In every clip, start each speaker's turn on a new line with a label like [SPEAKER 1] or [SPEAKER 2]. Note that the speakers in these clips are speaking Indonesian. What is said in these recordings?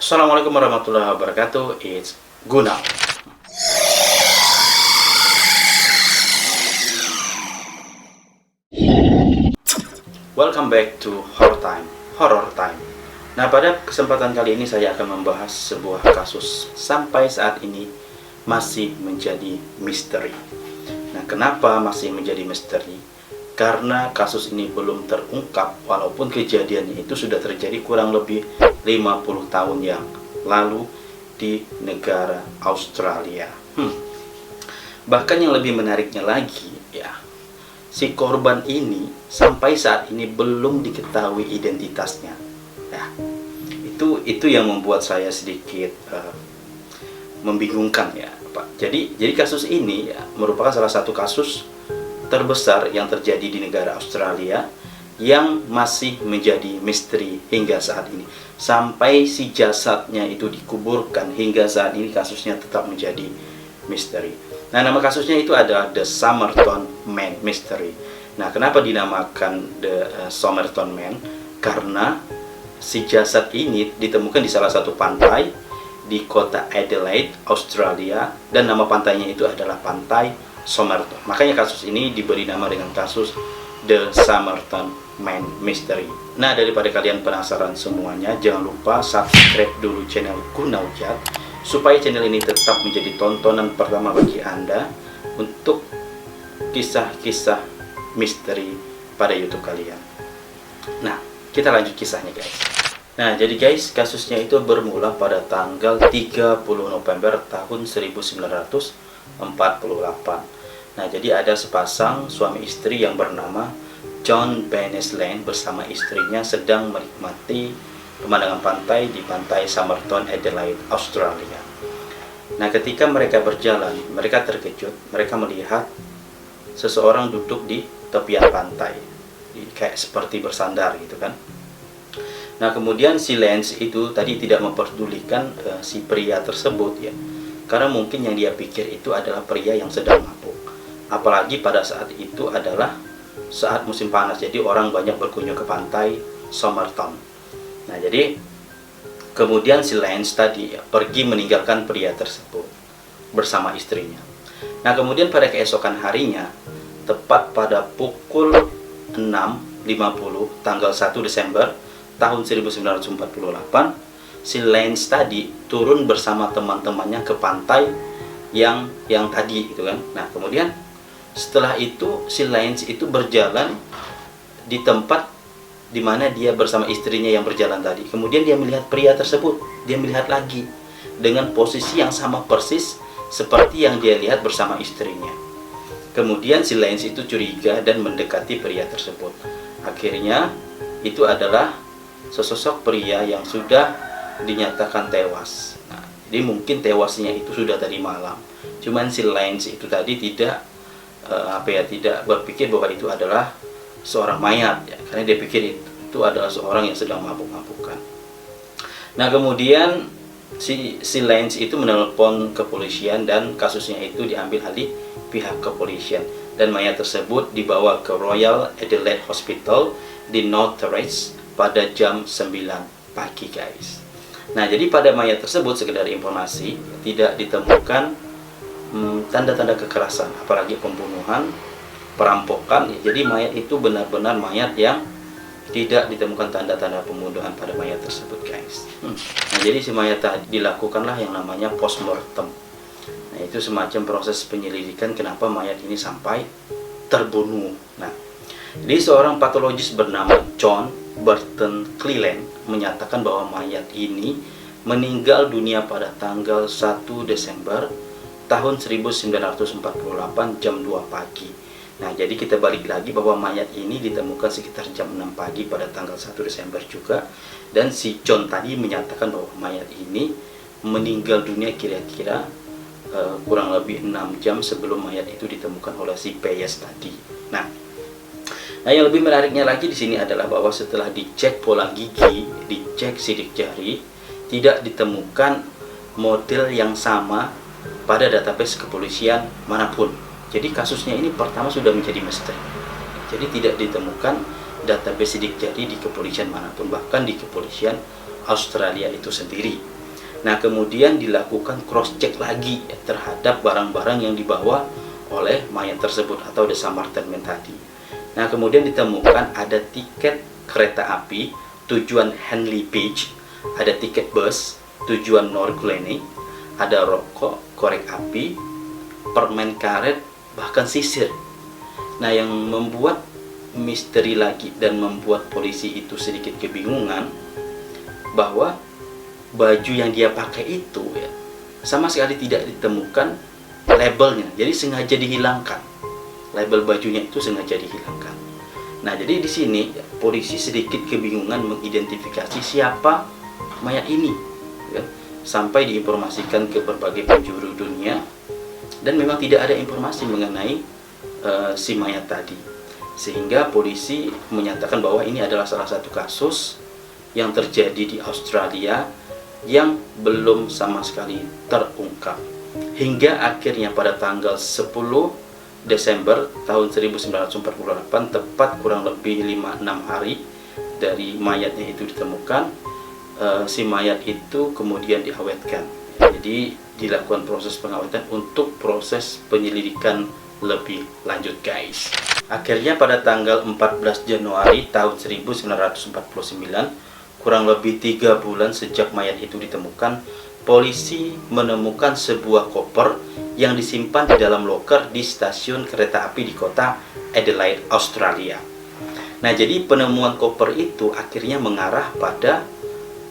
[SPEAKER 1] Assalamualaikum warahmatullahi wabarakatuh. It's Guna. Welcome back to Horror Time. Nah, pada kesempatan kali ini saya akan membahas sebuah kasus sampai saat ini masih menjadi misteri. Nah, kenapa masih menjadi misteri? Karena kasus ini belum terungkap walaupun kejadiannya itu sudah terjadi kurang lebih 50 tahun yang lalu di negara Australia. Bahkan yang lebih menariknya lagi, ya, si korban ini sampai saat ini belum diketahui identitasnya. Ya, itu yang membuat saya sedikit membingungkan, ya, Pak. Jadi kasus ini, ya, merupakan salah satu kasus terbesar yang terjadi di negara Australia yang masih menjadi misteri hingga saat ini. Sampai si jasadnya itu dikuburkan, hingga saat ini kasusnya tetap menjadi misteri. Nah, nama kasusnya itu adalah The Somerton Man Mystery. Nah, kenapa dinamakan The Somerton Man? Karena si jasad ini ditemukan di salah satu pantai di kota Adelaide, Australia, dan nama pantainya itu adalah Pantai Somerton. Makanya kasus ini diberi nama dengan kasus The Somerton Man Mystery. Nah, daripada kalian penasaran semuanya, jangan lupa subscribe dulu channel Gunaujat supaya channel ini tetap menjadi tontonan pertama bagi Anda untuk kisah-kisah misteri pada YouTube kalian. Nah, kita lanjut kisahnya, guys. Nah, jadi guys, kasusnya itu bermula pada tanggal 30 November tahun 1948. Nah, jadi ada sepasang suami istri yang bernama John Bannister bersama istrinya sedang menikmati pemandangan pantai di Pantai Somerton, Adelaide, Australia. Nah, ketika mereka berjalan, mereka terkejut. Mereka melihat seseorang duduk di tepian pantai, kayak seperti bersandar gitu kan. Nah, kemudian si Lance itu tadi tidak memperdulikan si pria tersebut, ya, karena mungkin yang dia pikir itu adalah pria yang sedang mabuk. Apalagi pada saat itu adalah saat musim panas, jadi orang banyak berkunjung ke pantai Somerton. Nah, jadi kemudian si Lance tadi, ya, pergi meninggalkan pria tersebut bersama istrinya. Nah, kemudian pada keesokan harinya, tepat pada pukul 6.50 tanggal 1 Desember tahun 1948, si Lance tadi turun bersama teman-temannya ke pantai yang tadi gitu kan. Nah, kemudian setelah itu si Lance itu berjalan di tempat di mana dia bersama istrinya yang berjalan tadi. Kemudian dia melihat pria tersebut. Dia melihat lagi dengan posisi yang sama persis seperti yang dia lihat bersama istrinya. Kemudian si Lance itu curiga dan mendekati pria tersebut. Akhirnya itu adalah sesosok pria yang sudah dinyatakan tewas. Nah, jadi mungkin tewasnya itu sudah tadi malam. Cuman si Lance itu tadi tidak tidak berpikir bahwa itu adalah seorang mayat, ya, karena dia pikir itu adalah seorang yang sedang mabuk-mabukan. Nah, kemudian si Lance itu menelpon kepolisian dan kasusnya itu diambil alih pihak kepolisian dan mayat tersebut dibawa ke Royal Adelaide Hospital di North Terrace pada jam 9 pagi, guys. Nah, jadi pada mayat tersebut, sekedar informasi, tidak ditemukan tanda-tanda kekerasan, apalagi pembunuhan, perampokan. Jadi mayat itu benar-benar mayat yang tidak ditemukan tanda-tanda pembunuhan pada mayat tersebut, guys. Nah, jadi si mayat tadi dilakukanlah yang namanya postmortem. Nah, itu semacam proses penyelidikan kenapa mayat ini sampai terbunuh. Nah, jadi seorang patologis bernama John Burton Cleland menyatakan bahwa mayat ini meninggal dunia pada tanggal 1 Desember tahun 1948 jam 2 pagi. Nah, jadi kita balik lagi bahwa mayat ini ditemukan sekitar jam 6 pagi pada tanggal 1 Desember juga. Dan si John tadi menyatakan bahwa mayat ini meninggal dunia kira-kira kurang lebih 6 jam sebelum mayat itu ditemukan oleh si Peyes tadi. Nah, yang lebih menariknya lagi di sini adalah bahwa setelah dicek pola gigi, dicek sidik jari, tidak ditemukan model yang sama pada database kepolisian manapun. Jadi kasusnya ini pertama sudah menjadi misteri. Jadi tidak ditemukan database sidik jari di kepolisian manapun, bahkan di kepolisian Australia itu sendiri. Nah, kemudian dilakukan cross check lagi terhadap barang-barang yang dibawa oleh mayat tersebut atau The Samaritan Man tadi. Nah, kemudian ditemukan ada tiket kereta api tujuan Henley Beach, ada tiket bus tujuan North Glennie, ada rokok, korek api, permen karet, bahkan sisir. Nah, yang membuat misteri lagi dan membuat polisi itu sedikit kebingungan bahwa baju yang dia pakai itu ya sama sekali tidak ditemukan labelnya, jadi sengaja dihilangkan. Label bajunya itu sengaja dihilangkan. Nah, jadi di sini polisi sedikit kebingungan mengidentifikasi siapa mayat ini, ya. Sampai diinformasikan ke berbagai penjuru dunia dan memang tidak ada informasi mengenai si mayat tadi, sehingga polisi menyatakan bahwa ini adalah salah satu kasus yang terjadi di Australia yang belum sama sekali terungkap hingga akhirnya pada tanggal 10 Desember tahun 1948, tepat kurang lebih 5-6 hari dari mayatnya itu ditemukan, si mayat itu kemudian diawetkan. Jadi dilakukan proses pengawetan untuk proses penyelidikan lebih lanjut, guys. Akhirnya pada tanggal 14 Januari tahun 1949, kurang lebih 3 bulan sejak mayat itu ditemukan, polisi menemukan sebuah koper yang disimpan di dalam loker di stasiun kereta api di kota Adelaide, Australia. Nah, jadi penemuan koper itu akhirnya mengarah pada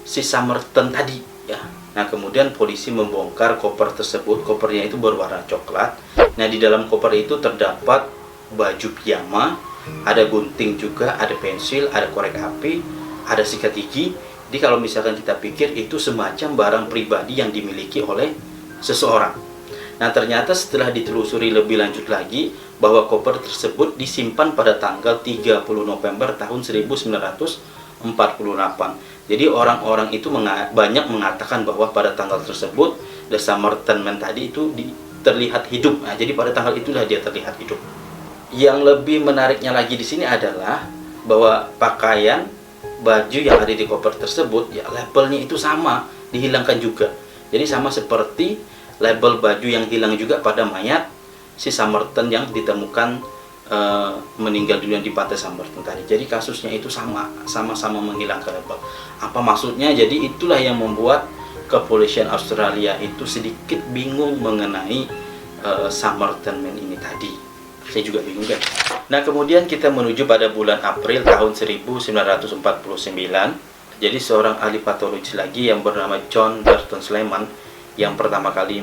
[SPEAKER 1] si Samaritan tadi, ya. Nah, kemudian polisi membongkar koper tersebut. Kopernya itu berwarna coklat. Nah, di dalam koper itu terdapat baju piyama, ada gunting juga, ada pensil, ada korek api, ada sikat gigi. Jadi kalau misalkan kita pikir itu semacam barang pribadi yang dimiliki oleh seseorang. Nah, ternyata setelah ditelusuri lebih lanjut lagi bahwa koper tersebut disimpan pada tanggal 30 November tahun 1948. Jadi orang-orang itu banyak mengatakan bahwa pada tanggal tersebut The Samaritan Man tadi itu terlihat hidup. Nah, jadi pada tanggal itulah dia terlihat hidup. Yang lebih menariknya lagi di sini adalah bahwa pakaian baju yang ada di koper tersebut, ya labelnya itu sama, dihilangkan juga. Jadi sama seperti label baju yang hilang juga pada mayat si Samaritan yang ditemukan meninggal dunia di pantai Samaritan tadi. Jadi kasusnya itu sama-sama menghilangkan label. Apa maksudnya? Jadi itulah yang membuat kepolisian Australia itu sedikit bingung mengenai Samaritan Man ini tadi. Saya juga bingung, kan. Nah, kemudian kita menuju pada bulan April tahun 1949. Jadi seorang ahli patologi lagi yang bernama John Burton Sleman yang pertama kali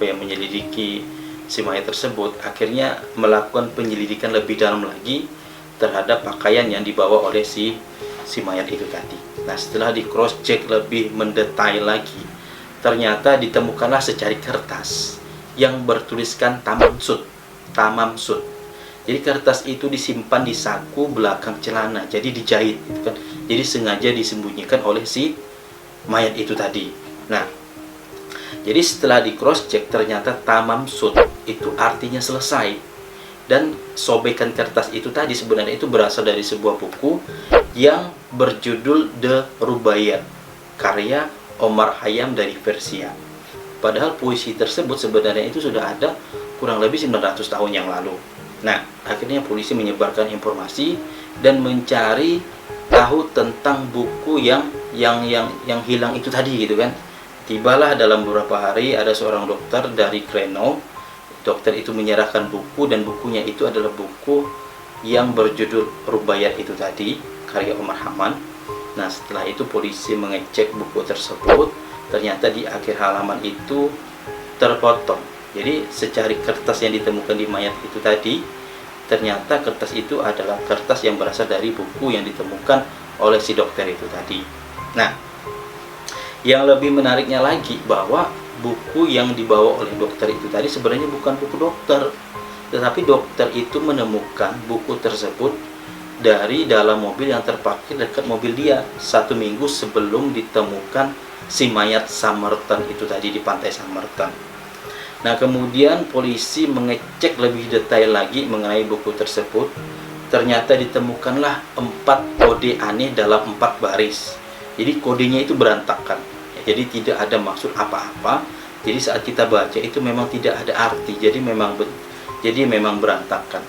[SPEAKER 1] menyelidiki si mayat tersebut, akhirnya melakukan penyelidikan lebih dalam lagi terhadap pakaian yang dibawa oleh si mayat itu tadi. Nah, setelah di cross check lebih mendetail lagi, ternyata ditemukanlah secari kertas yang bertuliskan Tamam Sud. Jadi kertas itu disimpan di saku belakang celana, jadi dijahit, gitu kan. Jadi sengaja disembunyikan oleh si mayat itu tadi. Nah, jadi setelah di cross check ternyata Tamam Sud itu artinya selesai. Dan sobekan kertas itu tadi sebenarnya itu berasal dari sebuah buku yang berjudul The Rubaiyat, karya Omar Khayyam dari Persia. Padahal puisi tersebut sebenarnya itu sudah ada kurang lebih 900 tahun yang lalu. Nah, akhirnya polisi menyebarkan informasi dan mencari tahu tentang buku yang hilang itu tadi, gitu kan. Tibalah dalam beberapa hari ada seorang dokter dari Grenoble. Dokter itu menyerahkan buku, dan bukunya itu adalah buku yang berjudul Rubaiyat itu tadi, karya Omar Khayyam. Nah, setelah itu polisi mengecek buku tersebut, ternyata di akhir halaman itu terpotong. Jadi secari kertas yang ditemukan di mayat itu tadi, ternyata kertas itu adalah kertas yang berasal dari buku yang ditemukan oleh si dokter itu tadi. Nah, yang lebih menariknya lagi bahwa buku yang dibawa oleh dokter itu tadi sebenarnya bukan buku dokter, tetapi dokter itu menemukan buku tersebut dari dalam mobil yang terparkir dekat mobil dia 1 minggu sebelum ditemukan si mayat Samaritan itu tadi di pantai Samaritan. Nah, kemudian polisi mengecek lebih detail lagi mengenai buku tersebut. Ternyata ditemukanlah 4 kode aneh dalam 4 baris. Jadi kodenya itu berantakan. Ya, jadi tidak ada maksud apa-apa. Jadi saat kita baca itu memang tidak ada arti. Jadi memang berantakan.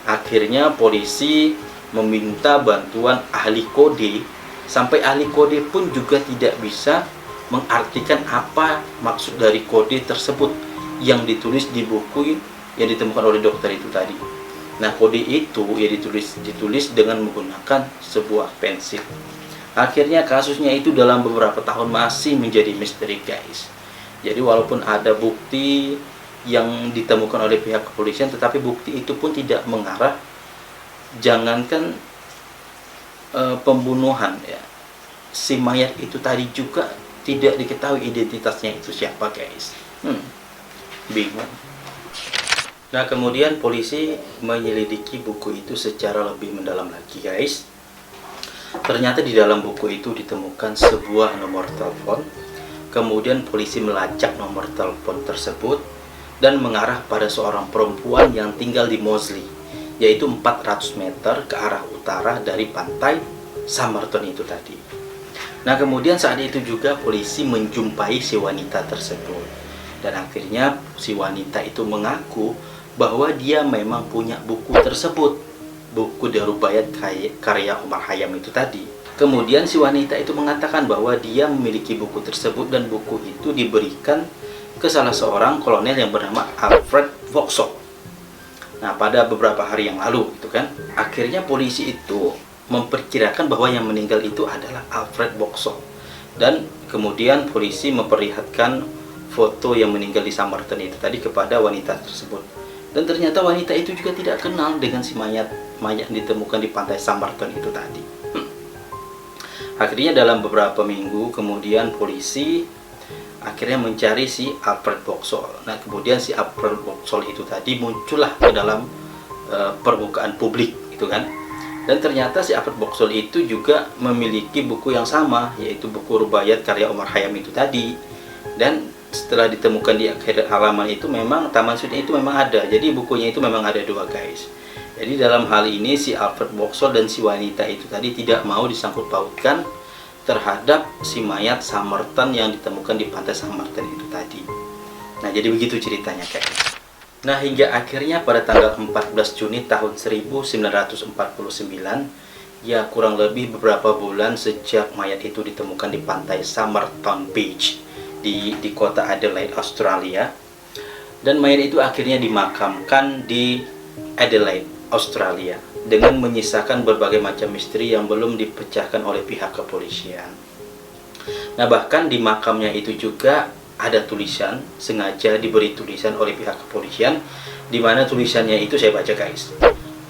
[SPEAKER 1] Akhirnya polisi meminta bantuan ahli kode, sampai ahli kode pun juga tidak bisa mengartikan apa maksud dari kode tersebut yang ditulis di buku yang ditemukan oleh dokter itu tadi. Nah, kode itu ya ditulis dengan menggunakan sebuah pensil. Akhirnya kasusnya itu dalam beberapa tahun masih menjadi misteri, guys. Jadi walaupun ada bukti yang ditemukan oleh pihak kepolisian, tetapi bukti itu pun tidak mengarah, jangankan pembunuhan ya, si mayat itu tadi juga tidak diketahui identitasnya itu siapa, guys. Bingung. Nah, kemudian polisi menyelidiki buku itu secara lebih mendalam lagi, guys. Ternyata di dalam buku itu ditemukan sebuah nomor telepon. Kemudian polisi melacak nomor telepon tersebut dan mengarah pada seorang perempuan yang tinggal di Moseley, yaitu 400 meter ke arah utara dari pantai Somerton itu tadi. Nah, kemudian saat itu juga polisi menjumpai si wanita tersebut. Dan akhirnya si wanita itu mengaku bahwa dia memang punya buku tersebut, buku Darubayat karya Omar Khayyam itu tadi. Kemudian si wanita itu mengatakan bahwa dia memiliki buku tersebut dan buku itu diberikan ke salah seorang kolonel yang bernama Alfred Vauxhall. Nah, pada beberapa hari yang lalu itu kan, akhirnya polisi itu memperkirakan bahwa yang meninggal itu adalah Alfred Vauxhall. Dan kemudian polisi memperlihatkan foto yang meninggal di Somerton itu tadi kepada wanita tersebut. Dan ternyata wanita itu juga tidak kenal dengan si mayat yang ditemukan di pantai Somerton itu tadi. Akhirnya dalam beberapa minggu kemudian polisi akhirnya mencari si Alfred Vauxhall. Nah, kemudian si Alfred Vauxhall itu tadi muncullah ke dalam permukaan publik gitu kan. Dan ternyata si Alfred Vauxhall itu juga memiliki buku yang sama, yaitu buku Rubaiyat karya Omar Khayyam itu tadi. Dan setelah ditemukan di akhir halaman itu memang taman suci itu memang ada. Jadi bukunya itu memang ada dua, guys. Jadi dalam hal ini si Alfred Vauxhall dan si wanita itu tadi tidak mau disangkut pautkan terhadap si mayat Somerton yang ditemukan di pantai Somerton itu tadi. Nah, jadi begitu ceritanya, guys. Nah, hingga akhirnya pada tanggal 14 Juni tahun 1949, ya kurang lebih beberapa bulan sejak mayat itu ditemukan di pantai Somerton Beach di kota Adelaide, Australia. Dan mayat itu akhirnya dimakamkan di Adelaide, Australia, dengan menyisakan berbagai macam misteri yang belum dipecahkan oleh pihak kepolisian. Nah, bahkan di makamnya itu juga ada tulisan, sengaja diberi tulisan oleh pihak kepolisian, di mana tulisannya itu saya baca, guys.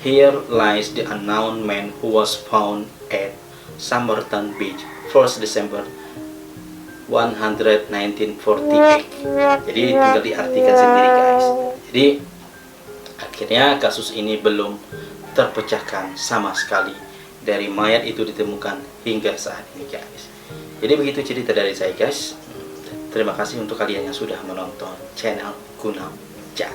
[SPEAKER 1] Here lies the unknown man who was found at Somerton Beach, 1st December 1948. Jadi tinggal diartikan sendiri, guys. Jadi akhirnya kasus ini belum terpecahkan sama sekali dari mayat itu ditemukan hingga saat ini, guys. Jadi begitu cerita dari saya, guys. Terima kasih untuk kalian yang sudah menonton channel Gunam Ja.